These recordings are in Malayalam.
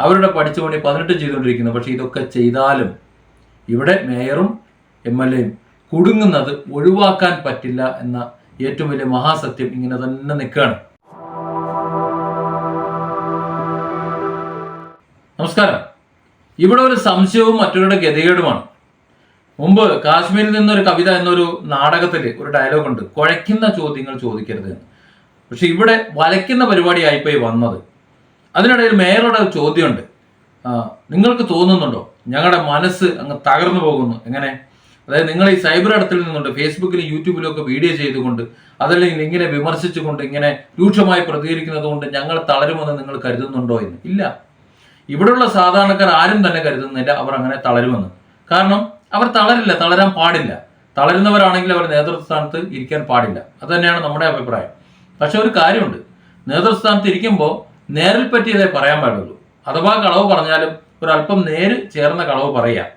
അവരുടെ പഠിച്ചുകൊണ്ട് 18 ചെയ്തുകൊണ്ടിരിക്കുന്നു. പക്ഷെ ഇതൊക്കെ ചെയ്താലും ഇവിടെ മേയറും MLA-യും കുടുങ്ങുന്നത് ഒഴിവാക്കാൻ പറ്റില്ല എന്ന ഏറ്റവും വലിയ മഹാസത്യം ഇങ്ങനെ തന്നെ നിൽക്കുകയാണ്. നമസ്കാരം. ഇവിടെ ഒരു സംശയവും മറ്റൊരുടെ ഗതികേടുമാണ്. മുമ്പ് കാശ്മീരിൽ നിന്നൊരു കവിത എന്നൊരു നാടകത്തിൽ ഒരു ഡയലോഗ് ഉണ്ട്, കുഴയ്ക്കുന്ന ചോദ്യങ്ങൾ ചോദിക്കരുത് എന്ന്. പക്ഷെ ഇവിടെ വലയ്ക്കുന്ന പരിപാടിയായിപ്പോയി വന്നത്. അതിനിടയിൽ മേയറുടെ ചോദ്യമുണ്ട്, നിങ്ങൾക്ക് തോന്നുന്നുണ്ടോ ഞങ്ങളുടെ മനസ്സ് അങ്ങ് തകർന്നു പോകുന്നു? എങ്ങനെ? അതായത് നിങ്ങൾ ഈ സൈബർ ഇടത്തിൽ നിന്നുണ്ട് ഫേസ്ബുക്കിലും യൂട്യൂബിലും ഒക്കെ വീഡിയോ ചെയ്തുകൊണ്ട് അതല്ലെങ്കിൽ ഇങ്ങനെ വിമർശിച്ചുകൊണ്ട് ഇങ്ങനെ രൂക്ഷമായി പ്രതികരിക്കുന്നത് കൊണ്ട് ഞങ്ങൾ തളരുമെന്ന് നിങ്ങൾ കരുതുന്നുണ്ടോ എന്ന്. ഇല്ല, ഇവിടെയുള്ള സാധാരണക്കാർ ആരും തന്നെ കരുതുന്നില്ല അവർ അങ്ങനെ തളരുമെന്ന്. കാരണം അവർ തളരില്ല, തളരാൻ പാടില്ല. തളരുന്നവരാണെങ്കിൽ അവർ നേതൃസ്ഥാനത്ത് ഇരിക്കാൻ പാടില്ല. അത് തന്നെയാണ് നമ്മുടെ അഭിപ്രായം. പക്ഷെ ഒരു കാര്യമുണ്ട്, നേതൃസ്ഥാനത്ത് ഇരിക്കുമ്പോൾ നേരിൽ പറ്റിയതേ പറയാൻ പാടുള്ളൂ. അഥവാ കളവ് പറഞ്ഞാലും ഒരല്പം നേര് ചേർന്ന കളവ് പറയാം,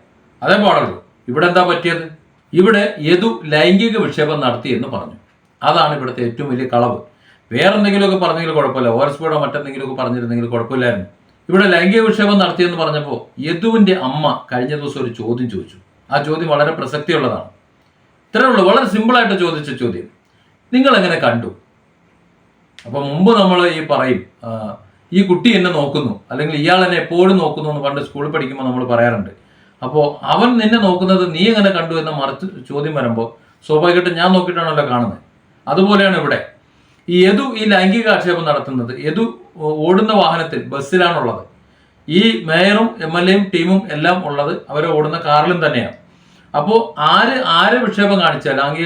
അതേ പാടുള്ളൂ. ഇവിടെ എന്താ പറ്റിയത്? ഇവിടെ യദു ലൈംഗിക വിക്ഷേപം നടത്തി എന്ന് പറഞ്ഞു. അതാണ് ഇവിടുത്തെ ഏറ്റവും വലിയ കളവ്. വേറെന്തെങ്കിലുമൊക്കെ പറഞ്ഞെങ്കിൽ കുഴപ്പമില്ല, ഓർസ്പീഡോ മറ്റെന്തെങ്കിലുമൊക്കെ പറഞ്ഞിരുന്നെങ്കിൽ കുഴപ്പമില്ലായിരുന്നു. ഇവിടെ ലൈംഗിക വിക്ഷേപം നടത്തിയെന്ന് പറഞ്ഞപ്പോൾ യദുവിന്റെ അമ്മ കഴിഞ്ഞ ദിവസം ഒരു ചോദ്യം ചോദിച്ചു. ആ ചോദ്യം വളരെ പ്രസക്തിയുള്ളതാണ്. ഇത്രയേ ഉള്ളൂ, വളരെ സിമ്പിളായിട്ട് ചോദിച്ച ചോദ്യം, നിങ്ങൾ എങ്ങനെ കണ്ടു? അപ്പോൾ മുമ്പ് നമ്മൾ ഈ പറയും, ഈ കുട്ടി എന്നെ നോക്കുന്നു അല്ലെങ്കിൽ ഇയാൾ എന്നെ എപ്പോഴും നോക്കുന്നു എന്ന് പണ്ട് സ്കൂളിൽ പഠിക്കുമ്പോൾ നമ്മൾ പറയാറുണ്ട്. അപ്പോൾ അവൻ നിന്നെ നോക്കുന്നത് നീ എങ്ങനെ കണ്ടു എന്ന മറിച്ച് ചോദ്യം വരുമ്പോൾ സ്വാഭാവികമായിട്ടും ഞാൻ നോക്കിയിട്ടാണല്ലോ കാണുന്നത്. അതുപോലെയാണ് ഇവിടെ ഈ യദു ഈ ലൈംഗിക ആക്ഷേപം നടത്തുന്നത്. യദു ഓടുന്ന വാഹനത്തിൽ ബസ്സിലാണുള്ളത്. ഈ മേയറും MLA-യും ടീമും എല്ലാം ഉള്ളത് അവർ ഓടുന്ന കാറിലും തന്നെയാണ്. അപ്പോൾ ആര് വിക്ഷേപം കാണിച്ചാലും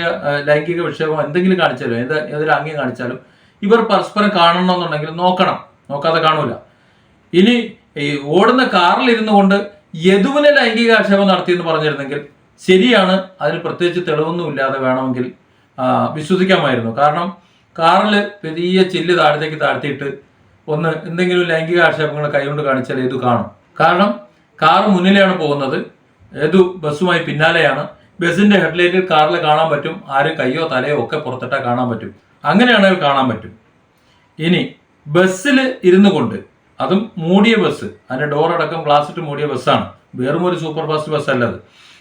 ലൈംഗിക വിക്ഷേപം എന്തെങ്കിലും കാണിച്ചാലും ഏതൊരു ആംഗ്യം കാണിച്ചാലും ഇവർ പരസ്പരം കാണണമെന്നുണ്ടെങ്കിൽ നോക്കണം, നോക്കാതെ കാണൂല. ഇനി ഈ ഓടുന്ന കാറിൽ ഇരുന്നു കൊണ്ട് യദുവിനെ ലൈംഗിക ആക്ഷേപം നടത്തിയെന്ന് പറഞ്ഞിരുന്നെങ്കിൽ ശരിയാണ്, അതിന് പ്രത്യേകിച്ച് തെളിവൊന്നും ഇല്ലാതെ വേണമെങ്കിൽ വിശ്വസിക്കാമായിരുന്നു. കാരണം കാറിൽ വലിയ ചില്ല് താഴത്തേക്ക് താഴ്ത്തിയിട്ട് ഒന്ന് എന്തെങ്കിലും ലൈംഗിക ആക്ഷേപങ്ങൾ കൈകൊണ്ട് കാണിച്ചാൽ യദു കാണും. കാരണം കാർ മുന്നിലാണ് പോകുന്നത്, യദു ബസ്സുമായി പിന്നാലെയാണ്. ബസ്സിന്റെ ഹെഡ്ലൈറ്റിൽ കാറിൽ കാണാൻ പറ്റും, ആരും കയ്യോ തലയോ ഒക്കെ പുറത്തിട്ടാൽ കാണാൻ പറ്റും. അങ്ങനെയാണെങ്കിൽ കാണാൻ പറ്റും. ഇനി ബസ്സിൽ ഇരുന്നു കൊണ്ട്, അതും മൂടിയ ബസ്, അതിന്റെ ഡോറടക്കം ഗ്ലാസ് ഇട്ട് മൂടിയ ബസ്സാണ്, വെറും ഒരു സൂപ്പർ ഫാസ്റ്റ് ബസ് അല്ലത്.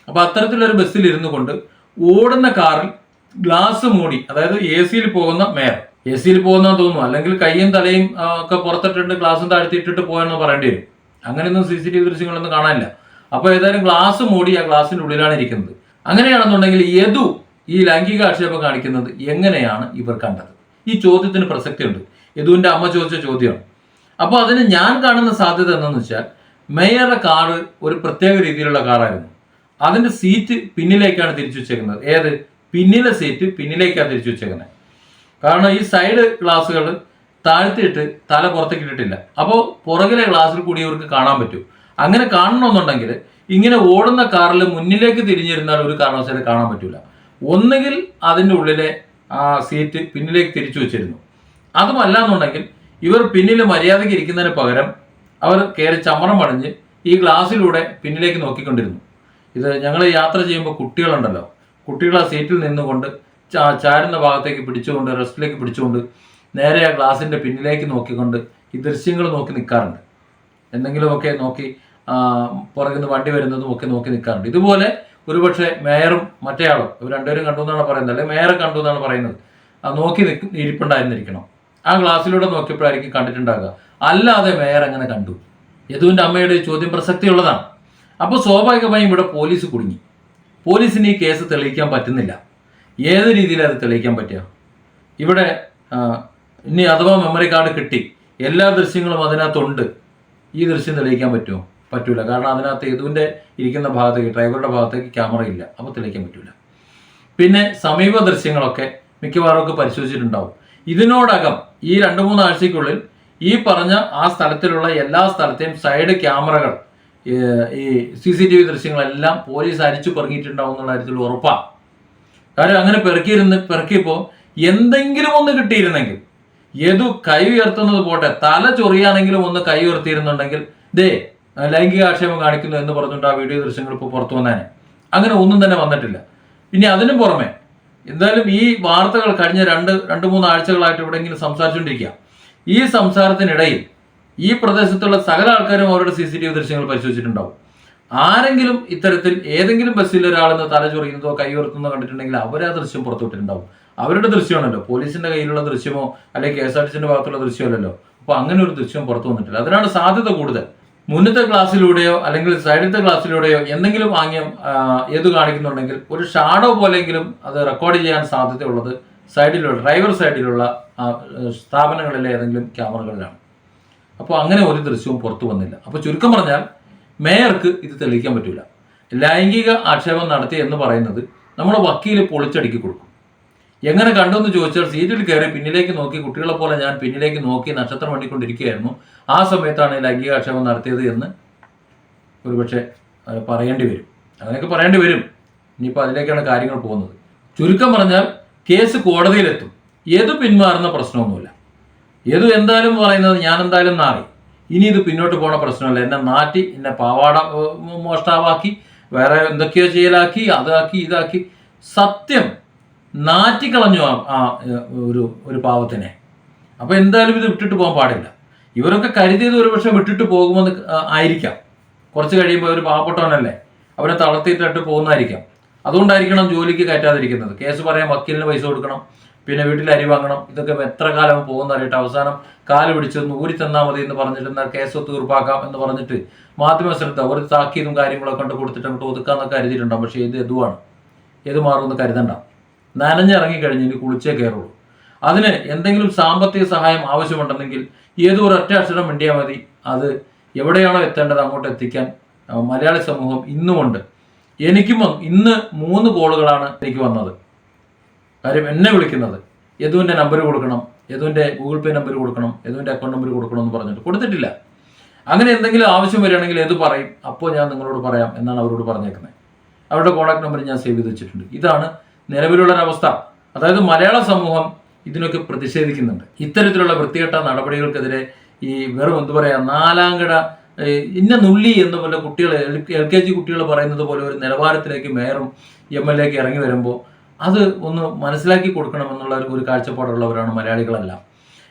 അപ്പൊ അത്തരത്തിലൊരു ബസ്സിൽ ഇരുന്നു കൊണ്ട് ഓടുന്ന കാറിൽ ഗ്ലാസ് മൂടി, അതായത് AC-യിൽ പോകുന്ന മേയർ, AC-യിൽ പോകുന്ന തോന്നുന്നു, അല്ലെങ്കിൽ കയ്യും തലയും ഒക്കെ പുറത്തിട്ടുണ്ട് ഗ്ലാസും താഴ്ത്തിയിട്ടിട്ട് പോയെന്ന് പറയേണ്ടി വരും. അങ്ങനെയൊന്നും CCTV ദൃശ്യങ്ങളൊന്നും കാണാനില്ല. അപ്പൊ ഏതായാലും ഗ്ലാസ് മൂടി ആ ഗ്ലാസിന്റെ ഉള്ളിലാണ് ഇരിക്കുന്നത്. അങ്ങനെയാണെന്നുണ്ടെങ്കിൽ യദു ഈ ലൈംഗിക ആക്ഷേപം കാണിക്കുന്നത് എങ്ങനെയാണ് ഇവർ കണ്ടത്? ഈ ചോദ്യത്തിന് പ്രസക്തിയുണ്ട്. യദുവിന്റെ അമ്മ ചോദിച്ച ചോദ്യമാണ്. അപ്പോൾ അതിന് ഞാൻ കാണുന്ന സാധ്യത എന്തെന്ന് വെച്ചാൽ, മേയറുടെ കാറ് ഒരു പ്രത്യേക രീതിയിലുള്ള കാറായിരുന്നു. അതിന്റെ സീറ്റ് പിന്നിലേക്കാണ് തിരിച്ചു വെച്ചേക്കുന്നത്. ഏത്? പിന്നിലെ സീറ്റ് പിന്നിലേക്കാണ് തിരിച്ചു വെച്ചേക്കുന്നത്. കാരണം ഈ സൈഡ് ഗ്ലാസുകൾ താഴ്ത്തിയിട്ട് തല പുറത്തേക്ക് ഇട്ടിട്ടില്ല. അപ്പോൾ പുറകിലെ ഗ്ലാസ്സിൽ കൂടി ഇവർക്ക് കാണാൻ പറ്റും. അങ്ങനെ കാണണമെന്നുണ്ടെങ്കിൽ ഇങ്ങനെ ഓടുന്ന കാറിൽ മുന്നിലേക്ക് തിരിഞ്ഞിരുന്നാൽ ഒരു കാരണവശാലും കാണാൻ പറ്റൂല. ഒന്നുകിൽ അതിൻ്റെ ഉള്ളിലെ ആ സീറ്റ് പിന്നിലേക്ക് തിരിച്ചു വെച്ചിരുന്നു. അതുമല്ല എന്നുണ്ടെങ്കിൽ ഇവർ പിന്നിൽ മര്യാദയ്ക്ക് ഇരിക്കുന്നതിന് പകരം അവർ കയറി ചമ്മറം പണിഞ്ഞ് ഈ ഗ്ലാസ്സിലൂടെ പിന്നിലേക്ക് നോക്കിക്കൊണ്ടിരുന്നു. ഇത് ഞങ്ങൾ യാത്ര ചെയ്യുമ്പോൾ കുട്ടികളുണ്ടല്ലോ, കുട്ടികൾ ആ സീറ്റിൽ നിന്നുകൊണ്ട് ചാരുന്ന ഭാഗത്തേക്ക് പിടിച്ചുകൊണ്ട് റെസ്റ്റിലേക്ക് പിടിച്ചുകൊണ്ട് നേരെ ആ ഗ്ലാസിൻ്റെ പിന്നിലേക്ക് നോക്കിക്കൊണ്ട് ഈ ദൃശ്യങ്ങൾ നോക്കി നിൽക്കാറുണ്ട്. എന്തെങ്കിലുമൊക്കെ നോക്കി പുറകിൽ നിന്ന് വണ്ടി വരുന്നതും ഒക്കെ നോക്കി നിൽക്കാറുണ്ട്. ഇതുപോലെ ഒരുപക്ഷെ മേയറും മറ്റേയാളും ഇവർ രണ്ടുപേരും കണ്ടു എന്നാണ് പറയുന്നത്, അല്ലെങ്കിൽ മേയറെ കണ്ടു എന്നാണ് പറയുന്നത്. നോക്കി ഇരിപ്പുണ്ടായിരുന്നിരിക്കണം. ആ ഗ്ലാസ്സിലൂടെ നോക്കിയപ്പോഴായിരിക്കും കണ്ടിട്ടുണ്ടാകുക. അല്ലാതെ മേയർ എങ്ങനെ കണ്ടു? യദുവിൻ്റെ അമ്മയുടെ ചോദ്യം പ്രസക്തിയുള്ളതാണ്. അപ്പോൾ സ്വാഭാവികമായും ഇവിടെ പോലീസ് കുടുങ്ങി. പോലീസിന് ഈ കേസ് തെളിയിക്കാൻ പറ്റുന്നില്ല. ഏത് രീതിയിലാണ് അത് തെളിയിക്കാൻ പറ്റുക? ഇവിടെ ഇനി അഥവാ മെമ്മറി കാർഡ് കിട്ടി, എല്ലാ ദൃശ്യങ്ങളും അതിനകത്തുണ്ട്, ഈ ദൃശ്യം തെളിയിക്കാൻ പറ്റുമോ? പറ്റൂല. കാരണം അതിനകത്ത് യദുവിൻ്റെ ഇരിക്കുന്ന ഭാഗത്തേക്ക്, ഡ്രൈവറുടെ ഭാഗത്തേക്ക് ക്യാമറ ഇല്ല, അപ്പോൾ തെളിയിക്കാൻ പറ്റൂല. പിന്നെ സമീപ ദൃശ്യങ്ങളൊക്കെ മിക്കവാറും പരിശോധിച്ചിട്ടുണ്ടാവും. ഇതിനോടകം ഈ 2-3 ആഴ്ചയ്ക്കുള്ളിൽ ഈ പറഞ്ഞ ആ സ്ഥലത്തിലുള്ള എല്ലാ സ്ഥലത്തെയും സൈഡ് ക്യാമറകൾ, ഈ CCTV ദൃശ്യങ്ങളെല്ലാം പോലീസ് അരിച്ചു പെറുക്കിയിട്ടുണ്ടാവും എന്നുള്ള കാര്യത്തിൽ ഉറപ്പാണ്. കാര്യം അങ്ങനെ പെറുക്കിയപ്പോൾ എന്തെങ്കിലും ഒന്ന് കിട്ടിയിരുന്നെങ്കിൽ, യദു കൈ ഉയർത്തുന്നത് പോട്ടെ, തല ചൊറിയാണെങ്കിലും ഒന്ന് കൈ ഉയർത്തിയിരുന്നുണ്ടെങ്കിൽ ദേ ലൈംഗിക ആക്ഷേപം കാണിക്കുന്നു എന്ന് പറഞ്ഞുകൊണ്ട് ആ വീഡിയോ ദൃശ്യങ്ങൾ ഇപ്പോൾ പുറത്തു വന്നേനെ. അങ്ങനെ ഒന്നും തന്നെ വന്നിട്ടില്ല. ഇനി അതിനും പുറമെ എന്തായാലും ഈ വാർത്തകൾ കഴിഞ്ഞ 2-3 ആഴ്ചകളായിട്ട് എവിടെയെങ്കിലും സംസാരിച്ചുകൊണ്ടിരിക്കുക. ഈ സംസാരത്തിനിടയിൽ ഈ പ്രദേശത്തുള്ള സകല ആൾക്കാരും അവരുടെ CCTV ദൃശ്യങ്ങൾ പരിശോധിച്ചിട്ടുണ്ടാവും. ആരെങ്കിലും ഇത്തരത്തിൽ ഏതെങ്കിലും ബസ്സിൽ ഒരാളെന്ന് തല ചൊറിയുന്നതോ കൈ ഉയർത്തുന്നതോ കണ്ടിട്ടുണ്ടെങ്കിൽ അവരാ ദൃശ്യം പുറത്തുവിട്ടിട്ടുണ്ടാവും. അവരുടെ ദൃശ്യമാണല്ലോ, പോലീസിന്റെ കയ്യിലുള്ള ദൃശ്യമോ അല്ലെങ്കിൽ KSRTCന്റെ ഭാഗത്തുള്ള ദൃശ്യമല്ലല്ലോ. അപ്പൊ അങ്ങനെ ഒരു ദൃശ്യം പുറത്തു വന്നിട്ടില്ല. അതിനാണ് സാധ്യത കൂടുതൽ. മുന്നത്തെ ക്ലാസ്സിലൂടെയോ അല്ലെങ്കിൽ സൈഡിലത്തെ ക്ലാസ്സിലൂടെയോ എന്തെങ്കിലും ആംഗ്യം ഏത് കാണിക്കുന്നുണ്ടെങ്കിൽ ഒരു ഷാഡോ പോലെങ്കിലും അത് റെക്കോർഡ് ചെയ്യാൻ സാധ്യതയുള്ളത് സൈഡിലുള്ള ഡ്രൈവർ സൈഡിലുള്ള സ്ഥാപനങ്ങളിലെ ഏതെങ്കിലും ക്യാമറകളിലാണ്. അപ്പോൾ അങ്ങനെ ഒരു ദൃശ്യവും പുറത്തു വന്നില്ല. അപ്പോൾ ചുരുക്കം പറഞ്ഞാൽ മേയർക്ക് ഇത് തെളിയിക്കാൻ പറ്റില്ല. ലൈംഗിക ആക്ഷേപം നടത്തി എന്ന് പറയുന്നത് നമ്മുടെ വക്കീൽ പൊളിച്ചടുക്കി കൊടുക്കും. എങ്ങനെ കണ്ടു എന്ന് ചോദിച്ചാൽ സീറ്റിൽ കയറി പിന്നിലേക്ക് നോക്കി, കുട്ടികളെ പോലെ ഞാൻ പിന്നിലേക്ക് നോക്കി നക്ഷത്രം വേണ്ടിക്കൊണ്ടിരിക്കുകയായിരുന്നു, ആ സമയത്താണ് ലൈംഗികാക്ഷേപം നടത്തിയത് എന്ന് ഒരുപക്ഷെ പറയേണ്ടി വരും. അങ്ങനെയൊക്കെ പറയേണ്ടി വരും. ഇനിയിപ്പോൾ അതിലേക്കാണ് കാര്യങ്ങൾ പോകുന്നത്. ചുരുക്കം പറഞ്ഞാൽ കേസ് കോടതിയിലെത്തും. ഏതു പിന്മാറുന്ന പ്രശ്നമൊന്നുമില്ല. ഏതു എന്തായാലും പറയുന്നത് ഞാൻ എന്തായാലും നാറി, ഇനി ഇത് പിന്നോട്ട് പോണ പ്രശ്നമല്ല. എന്നെ നാട്ടി, എന്നെ പാവാട മോഷ്ടാവാക്കി, വേറെ എന്തൊക്കെയോ ചെയ്യലാക്കി, അതാക്കി ഇതാക്കി, സത്യം നാറ്റിക്കളഞ്ഞു ആ ഒരു പാവത്തിനെ. അപ്പോൾ എന്തായാലും ഇത് വിട്ടിട്ട് പോകാൻ പാടില്ല. ഇവരൊക്കെ കരുതിയത് ഒരുപക്ഷെ വിട്ടിട്ട് പോകുമെന്ന് ആയിരിക്കാം. കുറച്ച് കഴിയുമ്പോൾ ഒരു പാവപ്പെട്ടവനല്ലേ, അവരെ തളർത്തിയിട്ടിട്ട് പോകുന്നതായിരിക്കാം. അതുകൊണ്ടായിരിക്കണം ജോലിക്ക് കയറ്റാതിരിക്കുന്നത്. കേസ് പറയാൻ വക്കീലിന് പൈസ കൊടുക്കണം, പിന്നെ വീട്ടിൽ അരി വാങ്ങണം. ഇതൊക്കെ എത്ര കാലം പോകുന്നറിയിട്ട് അവസാനം കാല് പിടിച്ചൊന്ന് ഊരി തന്നാൽ മതി എന്ന് പറഞ്ഞിട്ട് കേസ് തീർപ്പാക്കാം എന്ന് പറഞ്ഞിട്ട് മാധ്യമ ശ്രദ്ധ ഒരു താക്കീതും കാര്യങ്ങളൊക്കെ കൊണ്ട് കൊടുത്തിട്ട് അങ്ങോട്ട് ഒതുക്കാന്നൊക്കെ കരുതിയിട്ടുണ്ടാവും. പക്ഷേ ഇത് എതുവാണ്, ഏത് മാറുമെന്ന് കരുതണ്ട. നനഞ്ഞിറങ്ങിക്കഴിഞ്ഞ് ഇനി കുളിച്ചേ കയറുള്ളൂ. അതിന് എന്തെങ്കിലും സാമ്പത്തിക സഹായം ആവശ്യമുണ്ടെങ്കിൽ ഏതോ ഒരൊറ്റ അക്ഷരം മിണ്ടിയാൽ മതി. അത് എവിടെയാണോ എത്തേണ്ടത് അങ്ങോട്ട് എത്തിക്കാൻ മലയാളി സമൂഹം ഇന്നുമുണ്ട്. എനിക്കും ഇന്ന് 3 കോളുകളാണ് എനിക്ക് വന്നത്. കാര്യം എന്നെ വിളിക്കുന്നത് യദുവിൻ്റെ നമ്പർ കൊടുക്കണം, യദുവിൻ്റെ ഗൂഗിൾ പേ നമ്പർ കൊടുക്കണം, യദുവിൻ്റെ അക്കൗണ്ട് നമ്പർ കൊടുക്കണം എന്ന് പറഞ്ഞിട്ട് കൊടുത്തിട്ടില്ല. അങ്ങനെ എന്തെങ്കിലും ആവശ്യം വരികയാണെങ്കിൽ യദു പറയും, അപ്പോൾ ഞാൻ നിങ്ങളോട് പറയാം എന്നാണ് അവരോട് പറഞ്ഞേക്കുന്നത്. അവരുടെ കോൺടാക്ട് നമ്പർ ഞാൻ സേവ് ചെയ്ത് വെച്ചിട്ടുണ്ട്. ഇതാണ് നിലവിലുള്ളൊരവസ്ഥ. അതായത് മലയാള സമൂഹം ഇതിനൊക്കെ പ്രതിഷേധിക്കുന്നുണ്ട്. ഇത്തരത്തിലുള്ള വൃത്തികെട്ട നടപടികൾക്കെതിരെ ഈ വെറും എന്ത് പറയാ, നാലാംകട ഇന്ന നുള്ളി എന്ന പോലെ കുട്ടികൾ LKG കുട്ടികൾ പറയുന്നത് പോലെ ഒരു നിലവാരത്തിലേക്ക് മേയറും MLA ഒക്കെ ഇറങ്ങി വരുമ്പോൾ അത് ഒന്ന് മനസ്സിലാക്കി കൊടുക്കണമെന്നുള്ള ഒരു കാഴ്ചപ്പാടുള്ളവരാണ് മലയാളികളെല്ലാം.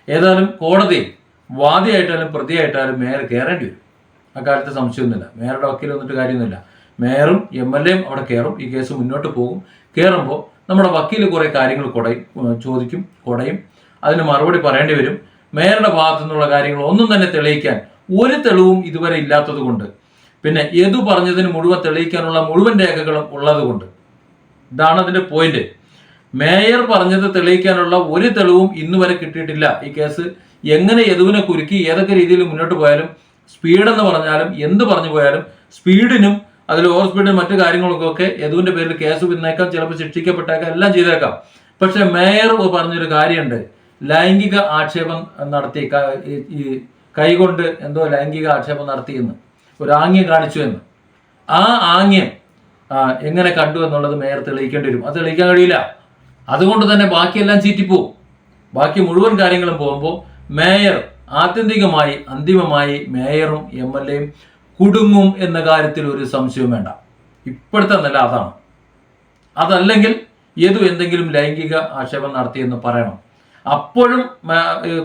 ഏതായാലും കോടതിയിൽ വാദിയായിട്ടാലും പ്രതിയായിട്ടാലും മേയർ കയറേണ്ടി വരും. അക്കാര്യത്തിൽ സംശയമൊന്നുമില്ല. മേയറുടെ വക്കീൽ വന്നിട്ട് കാര്യമൊന്നുമില്ല. മേയറും MLAയും അവിടെ കയറും. ഈ കേസ് മുന്നോട്ട് പോകും. കയറുമ്പോൾ നമ്മുടെ വക്കീൽ കുറേ കാര്യങ്ങൾ ചോദിക്കും, കൊടയും. അതിന് മറുപടി പറയേണ്ടി വരും. മേയറുടെ ഭാഗത്തു നിന്നുള്ള കാര്യങ്ങൾ ഒന്നും തന്നെ തെളിയിക്കാൻ ഒരു തെളിവും ഇതുവരെ ഇല്ലാത്തത് കൊണ്ട്, പിന്നെ യദു പറഞ്ഞതിന് മുഴുവൻ തെളിയിക്കാനുള്ള മുഴുവൻ രേഖകളും ഉള്ളത് കൊണ്ട്, ഇതാണ് അതിന്റെ പോയിന്റ്. മേയർ പറഞ്ഞത് തെളിയിക്കാനുള്ള ഒരു തെളിവും ഇന്ന് വരെ കിട്ടിയിട്ടില്ല. ഈ കേസ് എങ്ങനെ യദുവിനെ കുരുക്കി ഏതൊക്കെ രീതിയിൽ മുന്നോട്ട് പോയാലും, സ്പീഡെന്ന് പറഞ്ഞാലും എന്ത് പറഞ്ഞു പോയാലും, സ്പീഡിനും അതിൽ ഓവർ സ്പീഡിനും മറ്റു കാര്യങ്ങൾക്കൊക്കെ യദുവിന്റെ പേരിൽ കേസ് പിന്നേക്കാം, ചിലപ്പോൾ ശിക്ഷിക്കപ്പെട്ടേക്കാം, എല്ലാം ചെയ്തേക്കാം. പക്ഷെ മേയർ പറഞ്ഞൊരു കാര്യമുണ്ട്, ലൈംഗിക ആക്ഷേപം നടത്തി, ഈ കൈകൊണ്ട് എന്തോ ലൈംഗിക ആക്ഷേപം നടത്തിയെന്ന്, ഒരു ആംഗ്യം കാണിച്ചു എന്ന്. ആ ആംഗ്യം എങ്ങനെ കണ്ടു എന്നുള്ളത് മേയർ തെളിയിക്കേണ്ടി വരും. അത് തെളിയിക്കാൻ കഴിയില്ല. അതുകൊണ്ട് തന്നെ ബാക്കിയെല്ലാം ചീറ്റിപ്പോവും. ബാക്കി മുഴുവൻ കാര്യങ്ങളും പോകുമ്പോൾ മേയർ ആത്യന്തികമായി അന്തിമമായി മേയറും MLAയും കുടുങ്ങും എന്ന കാര്യത്തിൽ ഒരു സംശയവും വേണ്ട. ഇപ്പോഴത്തെ നില അതാണ്. അതല്ലെങ്കിൽ ഏതു എന്തെങ്കിലും ലൈംഗിക ആക്ഷേപം നടത്തിയെന്ന് പറയണം. അപ്പോഴും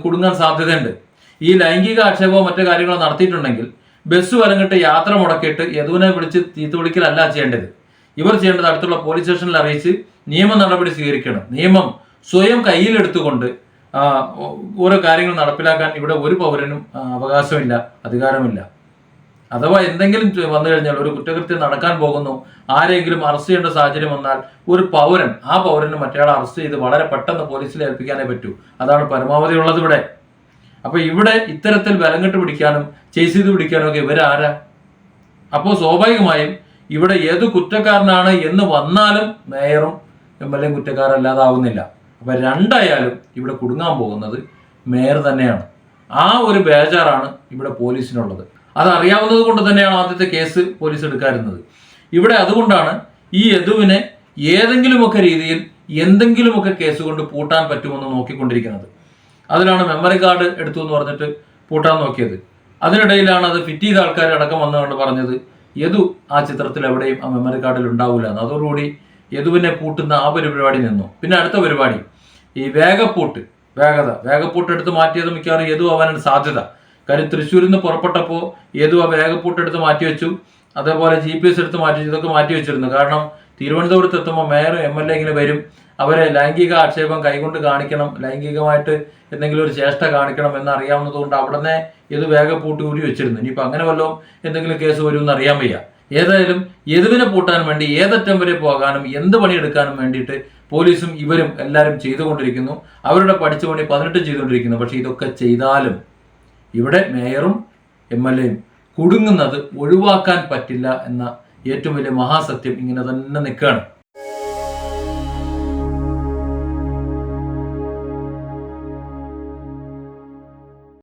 കുടുങ്ങാൻ സാധ്യതയുണ്ട്. ഈ ലൈംഗിക ആക്ഷേപമോ മറ്റു കാര്യങ്ങളോ നടത്തിയിട്ടുണ്ടെങ്കിൽ ബസ് വലങ്ങിട്ട് യാത്ര മുടക്കിയിട്ട് യദുവിനെ വിളിച്ച് തീത്ത് വിളിക്കലല്ല ചെയ്യേണ്ടത്. ഇവർ ചെയ്യേണ്ടത് അടുത്തുള്ള പോലീസ് സ്റ്റേഷനിൽ അറിയിച്ച് നിയമ നടപടി സ്വീകരിക്കണം. നിയമം സ്വയം കയ്യിലെടുത്തുകൊണ്ട് ഓരോ കാര്യങ്ങൾ നടപ്പിലാക്കാൻ ഇവിടെ ഒരു പൗരനും അവകാശമില്ല, അധികാരമില്ല. അഥവാ എന്തെങ്കിലും വന്നു കഴിഞ്ഞാൽ, ഒരു കുറ്റകൃത്യം നടക്കാൻ പോകുന്നു, ആരെങ്കിലും അറസ്റ്റ് ചെയ്യേണ്ട സാഹചര്യം വന്നാൽ ഒരു പൗരൻ, ആ പൗരന് മറ്റേയാളെ അറസ്റ്റ് ചെയ്ത് വളരെ പെട്ടെന്ന് പോലീസിൽ ഏൽപ്പിക്കാനേ പറ്റൂ. അതാണ് പരമാവധി ഉള്ളത് ഇവിടെ. അപ്പൊ ഇവിടെ ഇത്തരത്തിൽ വിലങ്ങിട്ട് പിടിക്കാനും ചേസ് ചെയ്ത് പിടിക്കാനും ഒക്കെ ഇവരാരാ? അപ്പോൾ സ്വാഭാവികമായും ഇവിടെ ഏത് കുറ്റക്കാരനാണ് എന്ന് വന്നാലും മേയറും MLAയും കുറ്റക്കാരല്ലാതാവുന്നില്ല. അപ്പൊ രണ്ടായാലും ഇവിടെ കുടുങ്ങാൻ പോകുന്നത് മേയർ തന്നെയാണ്. ആ ഒരു ബേജാറാണ് ഇവിടെ പോലീസിനുള്ളത്. അതറിയാവുന്നത് കൊണ്ട് തന്നെയാണ് ആദ്യത്തെ കേസ് പോലീസ് എടുക്കാറുന്നത്. ഇവിടെ അതുകൊണ്ടാണ് ഈ യദുവിനെ ഏതെങ്കിലുമൊക്കെ രീതിയിൽ എന്തെങ്കിലുമൊക്കെ കേസ് കൊണ്ട് പൂട്ടാൻ പറ്റുമെന്ന് നോക്കിക്കൊണ്ടിരിക്കുന്നത്. അതിലാണ് മെമ്മറി കാർഡ് എടുത്തു എന്ന് പറഞ്ഞിട്ട് പൂട്ടാൻ നോക്കിയത്. അതിനിടയിലാണ് അത് ഫിറ്റ് ചെയ്ത ആൾക്കാർ അടക്കം വന്നുകൊണ്ട് പറഞ്ഞത് യദു ആ ചിത്രത്തിൽ എവിടെയും ആ മെമ്മറി കാർഡിൽ ഉണ്ടാവില്ല എന്ന്. അതോടുകൂടി യദുവിനെ പൂട്ടുന്ന ആ പരിപാടി നിന്നു. പിന്നെ അടുത്ത പരിപാടി ഈ വേഗപ്പൂട്ട് എടുത്ത് മാറ്റിയത് മിക്കവാറും യദു ആവാനാണ് സാധ്യത. കാര്യം തൃശ്ശൂരിൽ നിന്ന് പുറപ്പെട്ടപ്പോൾ ഏതോ ആ വേഗപ്പൂട്ടെടുത്ത് മാറ്റിവെച്ചു, അതേപോലെ GPS എടുത്ത് മാറ്റി, ഇതൊക്കെ മാറ്റി വെച്ചിരുന്നു. കാരണം തിരുവനന്തപുരത്ത് എത്തുമ്പോൾ മേയർ MLA ഇങ്ങനെ വരും, അവരെ ലൈംഗിക ആക്ഷേപം കൈകൊണ്ട് കാണിക്കണം, ലൈംഗികമായിട്ട് എന്തെങ്കിലും ഒരു ചേഷ്ട കാണിക്കണം എന്നറിയാവുന്നതുകൊണ്ട് അവിടെ നിന്ന് ഇത് വേഗപ്പൂട്ടി ഊരി വെച്ചിരുന്നു. ഇനിയിപ്പോൾ അങ്ങനെ വല്ലതും എന്തെങ്കിലും കേസ് വരുമെന്ന് അറിയാൻ വയ്യ. ഏതായാലും യദുവിനെ പൂട്ടാൻ വേണ്ടി ഏതറ്റം വരെ പോകാനും എന്ത് പണിയെടുക്കാനും വേണ്ടിയിട്ട് പോലീസും ഇവരും എല്ലാവരും ചെയ്തുകൊണ്ടിരിക്കുന്നു. അവരുടെ പഠിച്ച പണി 18 ചെയ്തുകൊണ്ടിരിക്കുന്നു. പക്ഷെ ഇതൊക്കെ ചെയ്താലും ഇവിടെ മേയറും MLAയും കുടുങ്ങുന്നത് ഒഴിവാക്കാൻ പറ്റില്ല എന്ന ഏറ്റവും വലിയ മഹാസത്യം ഇങ്ങനെ തന്നെ നിൽക്കുകയാണ്.